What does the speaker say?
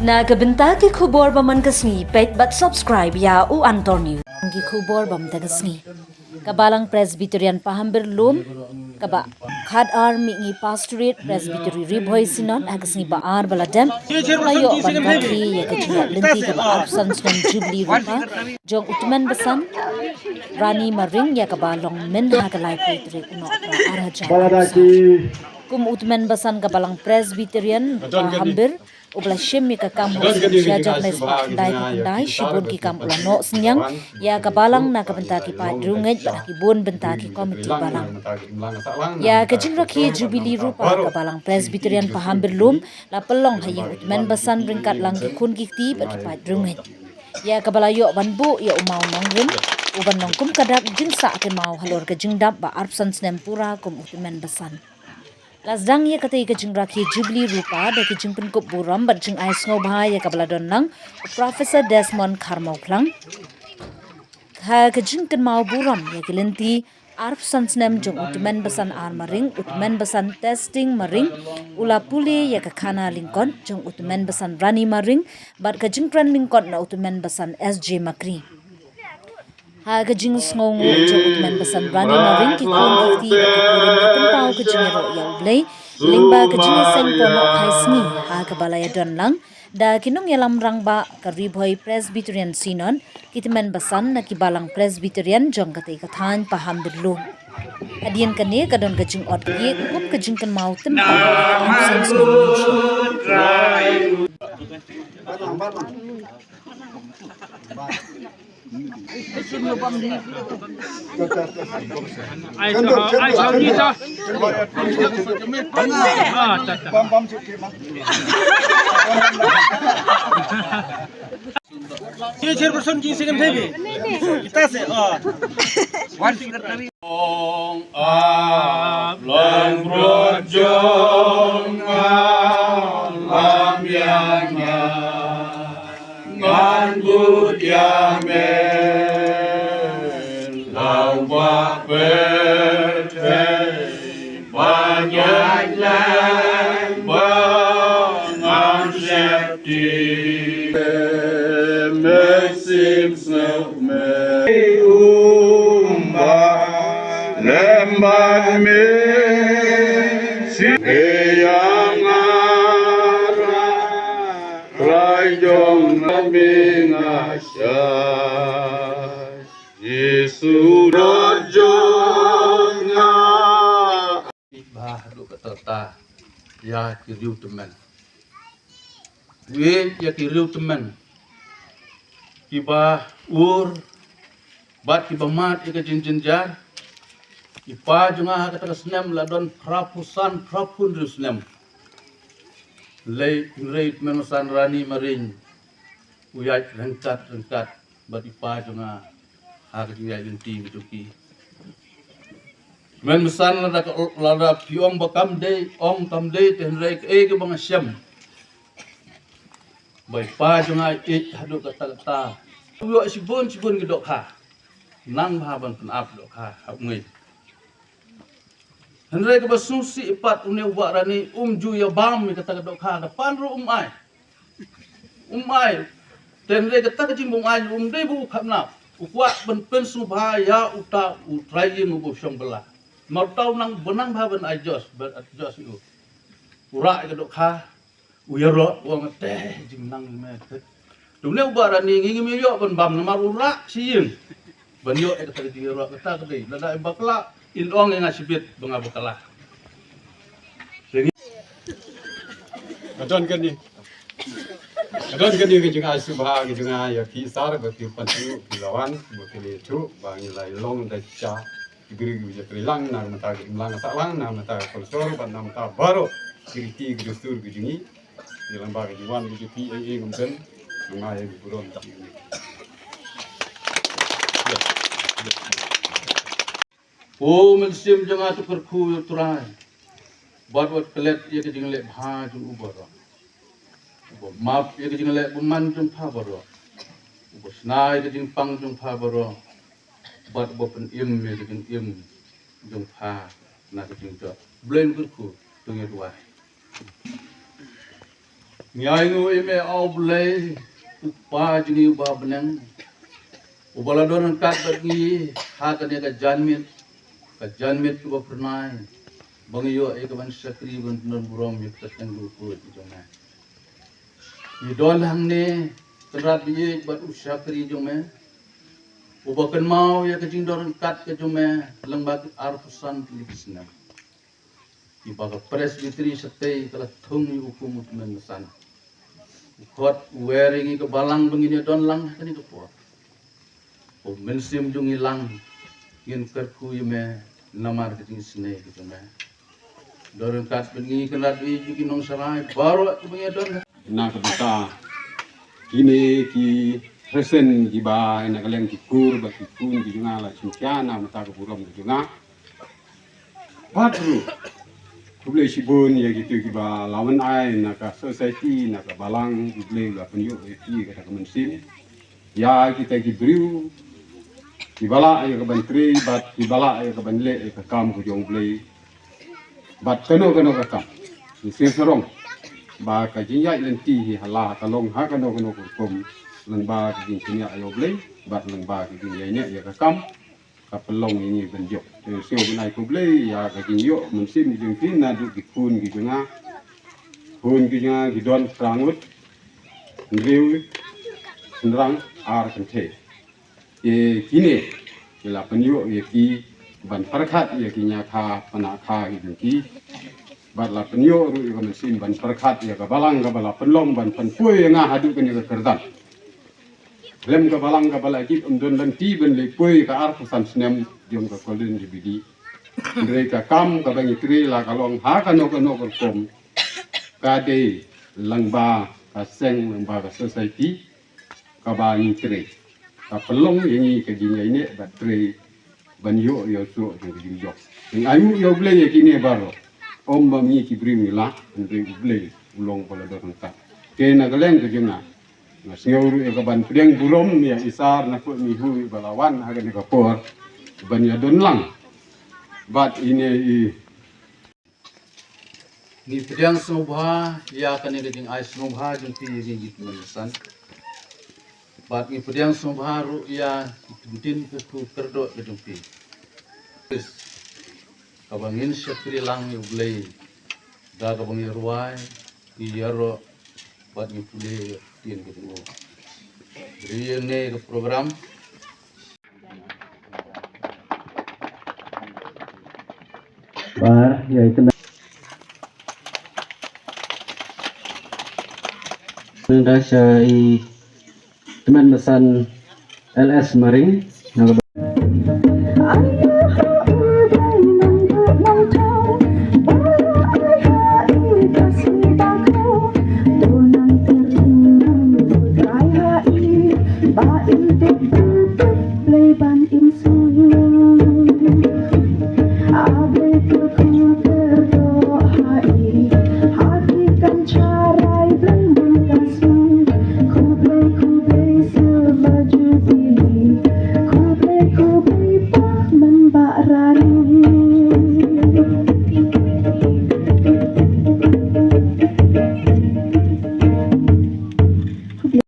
Na kabenta ki khubor baman kasngi pet but subscribe ya u Antor News. Ki khubor bam ta kasngi. Kabalang Presbyterian Pahambir Lum kaba khad army ngi pastorate Presbytery Ribhoy Sinon agasngi ba ar baladem layo bandaki ya kajinga linti kaba absan snem Jubilee rupa jong utman besan Rani Maring ya kaba long men hagalai putre uno araja. Kum utman besan kabalang Presbyterian Pahambir ubla shemi ka kam shajak na dai shibun ki kam ula no senyang ya kabalang na kabenta ki pa drungai ki bun benta ki komiti balang ya kajing rakhi Jubilee rupa kabalang Presbyterian Pahambir Lum la pelong hayang utman basan ringkat lang ki kun ki ti ki pa drungai ya kabalayo banbu ya umau nongrim uban nongkum kadap jingsa ke mau halor ke jingdap ba arpsan snem pura kum utman basan Lasdang ye kata ika jing rakhi Jubilee rupa da ki jing penkup buram bat jing ais ngobha ya kabaladon lang Professor Desmond Kharmau klang ha ka jing kan mau buram ya kilenti arf sansnem jong utmen basan ar maring utmen basan testing maring ula puli ya ka khana lingkon jong utmen basan Rani Maring bat ka jing tran lingkon na utmen basan SJ Makri ha ka jing sngongu jong utmen basan Rani Maring ki kun ki ti ka kurin ki penpau ka jing ro ya blai lingba ka jing seng pono khaisni ha ka balaya don lang da kinong yalam rangba ka Ribhoy Presbyterian Sinon kitmen basan na kibalang Presbyterian jong ka te ka than Pahambir Lum adian kane ka don ka jing ot ki kum ka jing kan mau tem pa chairperson ji second thabi kita se one finger tari ong ap lan brojong lam yanya ngan gut yamen lau ba pe banyak lan bangan septi Maxim Snowman Lemban me si yang ara rayong naming asya Yesu rajonya bah lu kata ya kiriu teman we ya kiriu teman kiba ur bat kiba mat ika jinjar ipa junga kata snem ladon prapusan prapun snem lei menusan Rani Maring uyat rengkat bat ipa junga hak dia inti betuki men mesan lada piong bakam dei ong tam dei ten rei ke bang syam bai pa junga ik hadu kata yo sibun gedok ha nang bahaban pen ap dok ha ngai Henry ke basusi ipat une ubak rani ju ya bam kata gedok ha depan ru ai tenre kata ke jimbung ai dei bu khamna ukwa pen subha ya uta utrayin ubu syong bela martau nang benang bahaban ai jos yu ura gedok ha uyaro wong teh jimnang me dunia ubak rani ngi mi yo ban bam namar ura siyeng ban yo kata ke ro kata ke lada bakla ilong yang ngasibit bunga bakala Adon kan ni ke jeng asu bah ke jeng ya kisar ke pantu lawan ke tu bang nilai long da cha igri ge prilang na mata lang salang na mata kolsor ban na mata baro kiriti ge dustur ge jengi di lambag ge wan ge pi ngumpen ngai ge buron ta oh mensim jangan tu kerku turai buat kelet ia ke jeng lek bha jung ubaro map ia ke jeng lek buman jung pha baro snai ke jeng pang jung pha baro buat bopen im ia ke jeng im jung pha na ke jeng jo blend kerku tungi dua Ngai nu ime au blei upa jingi uba benang. Ubala don kat bagi hakan ya ka janmit ku pernai. Bang yo e ka ban sakri ban non burom yuk tatang lu ku jome. Ni don hang ne terat bi bat usakri jome. Ubakan mau ya kajing don kat ke jome lembag arpusan likisna. Ibaga presbiteri setei telah thung yu hukum mesan. Ukot wearing ke balang begini don lang kan itu po. O mensim jung ilang yin kerku yume namar keting sene gitu me. Dorong kat bengi kenat wi juki nong sarai baru begini don. Na kebuka kini ki resen ki ba na kaleng ki kur ba ki kun ki junga la cinciana mata ke buram ki junga. Patru kuble sibun ya gitu ki ba lawan ai na ka society na ka balang kuble ga penyu ki ka kemensin. Ya kita ki briu ki bala ya ka bantri bat ki bala ya ka banle ka kam ku jong ble. Bat kano ka kam. Ni serong ba ka jinya lenti hi hala ka long ha kano ku kom lan ba ki jinya ayo ble bat lan ba ki jinya ya ka kam ka pelong ini benjok. Sio benai ku ble ya ka jinyo mensin jeng tin na du ki kun ki junga. Kun ki junga ki don trangut. Ndriu senrang ar kente. Kini kila penyu ye ki ban perkat ye ki nyaka panaka ki bat la penyu ru ye mesin ban perkat ye ka balang ka bala penlong ban penpui nga hadu kan ye kerdan lem ka balang ka bala ki don dan ti ben le pui ka ar pesan snem jom ka kolin di bidi ndre ka kam ka bangi tri la kalong ha ka no kom ka de langba ka seng langba ka society ka ba ni tri ka pelong yang ke dinya ini bateri banyo yo so de dijo ayu yo ble ye kini baro om ba mi ki brim la ndre ble ulong pala do ta ke na galeng ke jena na singuru e ka ban priang burom ya isar na ko mi hu balawan ha ne ka por ban ya don lang bat ini Ni pedang snobha ya kan ye ding ai snobha jung ti ye gitu mesan. Bat ni pedang snobha ru ya tin ke ku kerdo ke jung ti. Kabangin syakri lang yu blei da kabangin ruai iyaro bat ni pule tin ke tu. Jadi ne ke program Bar ya itu dasai teman pesan LS Maring